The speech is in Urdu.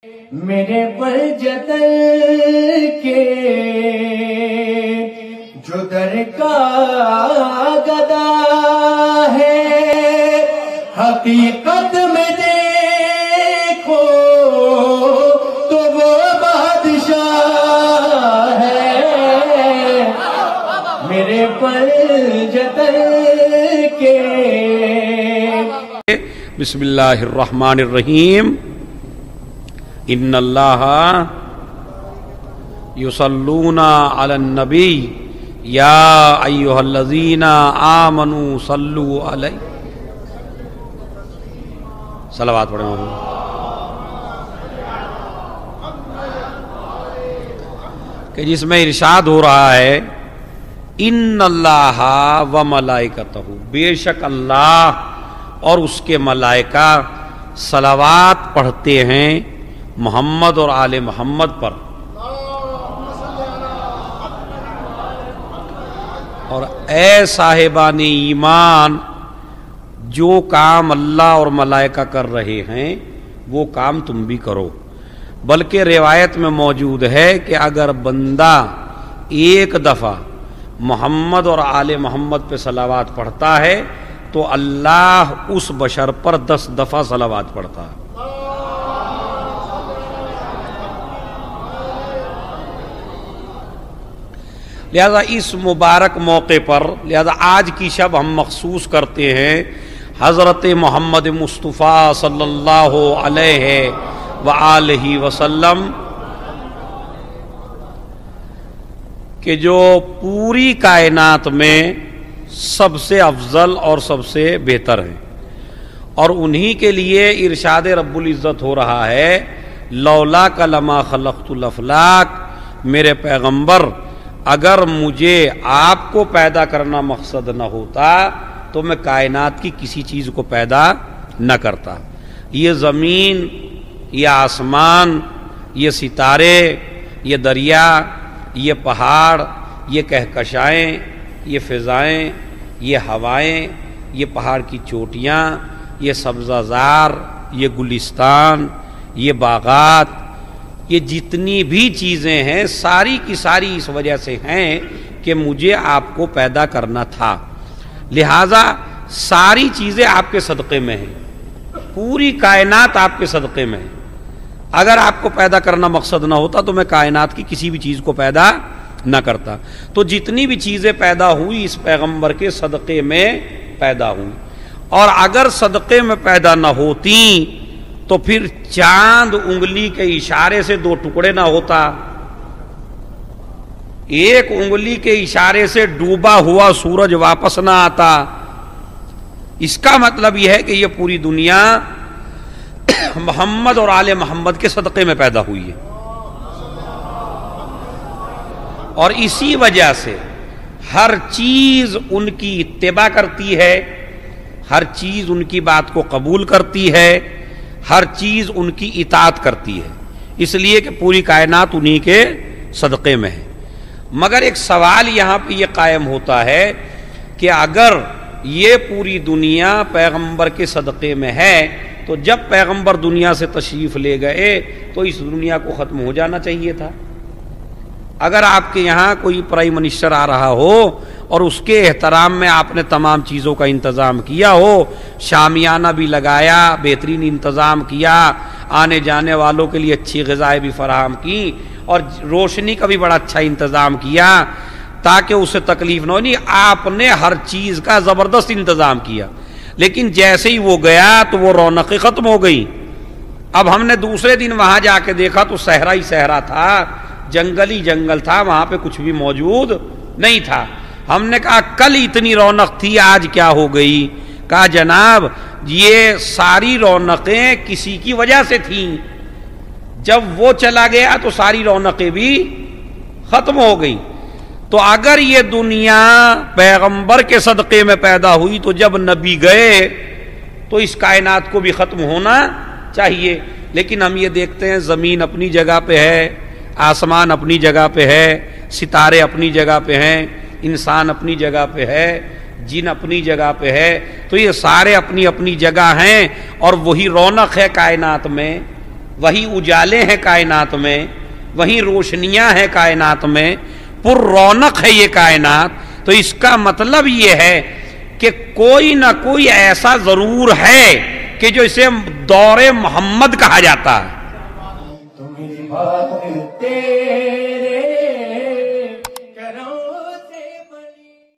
میرے پر جتن کے جو در کا گدا ہے، حقیقت میں دیکھو تو وہ بادشاہ ہے۔ میرے پر جتن کے بسم اللہ الرحمن الرحیم۔ ان اللہ یصلون علی النبی یا ایھا الذین آمنوا صلوا علیہ۔ صلوات پڑھیں مولانا۔ کہ جس میں ارشاد ہو رہا ہے ان اللہ و ملائکتہ، بے شک اللہ اور اس کے ملائکہ صلوات پڑھتے ہیں محمد اور آل محمد پر۔ اور اے صاحبان ایمان، جو کام اللہ اور ملائکہ کر رہے ہیں وہ کام تم بھی کرو۔ بلکہ روایت میں موجود ہے کہ اگر بندہ ایک دفعہ محمد اور آل محمد پہ صلوات پڑھتا ہے تو اللہ اس بشر پر 10 دفعہ صلوات پڑھتا ہے۔ لہذا اس مبارک موقع پر، لہذا آج کی شب ہم مخصوص کرتے ہیں حضرت محمد مصطفیٰ صلی اللہ علیہ وآلہ وسلم کہ جو پوری کائنات میں سب سے افضل اور سب سے بہتر ہیں، اور انہی کے لیے ارشاد رب العزت ہو رہا ہے لولاک لما خلقت الافلاک، میرے پیغمبر اگر مجھے آپ کو پیدا کرنا مقصد نہ ہوتا تو میں کائنات کی کسی چیز کو پیدا نہ کرتا۔ یہ زمین، یہ آسمان، یہ ستارے، یہ دریا، یہ پہاڑ، یہ کہکشائیں، یہ فضائیں، یہ ہوائیں، یہ پہاڑ کی چوٹیاں، یہ سبزہ زار، یہ گلستان، یہ باغات، یہ جتنی بھی چیزیں ہیں ساری کی ساری اس وجہ سے ہیں کہ مجھے آپ کو پیدا کرنا تھا۔ لہٰذا ساری چیزیں آپ کے صدقے میں ہیں، پوری کائنات آپ کے صدقے میں ہے۔ اگر آپ کو پیدا کرنا مقصد نہ ہوتا تو میں کائنات کی کسی بھی چیز کو پیدا نہ کرتا۔ تو جتنی بھی چیزیں پیدا ہوئی اس پیغمبر کے صدقے میں پیدا ہوئی، اور اگر صدقے میں پیدا نہ ہوتی تو پھر چاند انگلی کے اشارے سے 2 ٹکڑے نہ ہوتا، ایک انگلی کے اشارے سے ڈوبا ہوا سورج واپس نہ آتا۔ اس کا مطلب یہ ہے کہ یہ پوری دنیا محمد اور آل محمد کے صدقے میں پیدا ہوئی ہے، اور اسی وجہ سے ہر چیز ان کی اتباع کرتی ہے، ہر چیز ان کی بات کو قبول کرتی ہے، ہر چیز ان کی اطاعت کرتی ہے، اس لیے کہ پوری کائنات انہی کے صدقے میں ہے۔ مگر ایک سوال یہاں پہ یہ قائم ہوتا ہے کہ اگر یہ پوری دنیا پیغمبر کے صدقے میں ہے تو جب پیغمبر دنیا سے تشریف لے گئے تو اس دنیا کو ختم ہو جانا چاہیے تھا۔ اگر آپ کے یہاں کوئی پرائم منسٹر آ رہا ہو اور اس کے احترام میں آپ نے تمام چیزوں کا انتظام کیا ہو، شامیانہ بھی لگایا، بہترین انتظام کیا، آنے جانے والوں کے لیے اچھی غذائیں بھی فراہم کی، اور روشنی کا بھی بڑا اچھا انتظام کیا تاکہ اسے تکلیف نہ ہو، نہیں آپ نے ہر چیز کا زبردست انتظام کیا، لیکن جیسے ہی وہ گیا تو وہ رونقیں ختم ہو گئی۔ اب ہم نے دوسرے دن وہاں جا کے دیکھا تو صحرا ہی صحرا تھا، جنگل ہی جنگل تھا، وہاں پہ کچھ بھی موجود نہیں تھا۔ ہم نے کہا کل اتنی رونق تھی آج کیا ہو گئی؟ کہا جناب یہ ساری رونقیں کسی کی وجہ سے تھیں، جب وہ چلا گیا تو ساری رونقیں بھی ختم ہو گئی۔ تو اگر یہ دنیا پیغمبر کے صدقے میں پیدا ہوئی تو جب نبی گئے تو اس کائنات کو بھی ختم ہونا چاہیے، لیکن ہم یہ دیکھتے ہیں زمین اپنی جگہ پہ ہے، آسمان اپنی جگہ پہ ہے، ستارے اپنی جگہ پہ ہیں، انسان اپنی جگہ پہ ہے، جن اپنی جگہ پہ ہے، تو یہ سارے اپنی اپنی جگہ ہیں، اور وہی رونق ہے کائنات میں، وہی اجالے ہیں کائنات میں، وہی روشنیاں ہیں کائنات میں، پر رونق ہے یہ کائنات. تو اس کا مطلب یہ ہے کہ کوئی نہ کوئی ایسا ضرور ہے کہ جو اسے دور محمد کہا جاتا ہے. تمہیں بات تیرے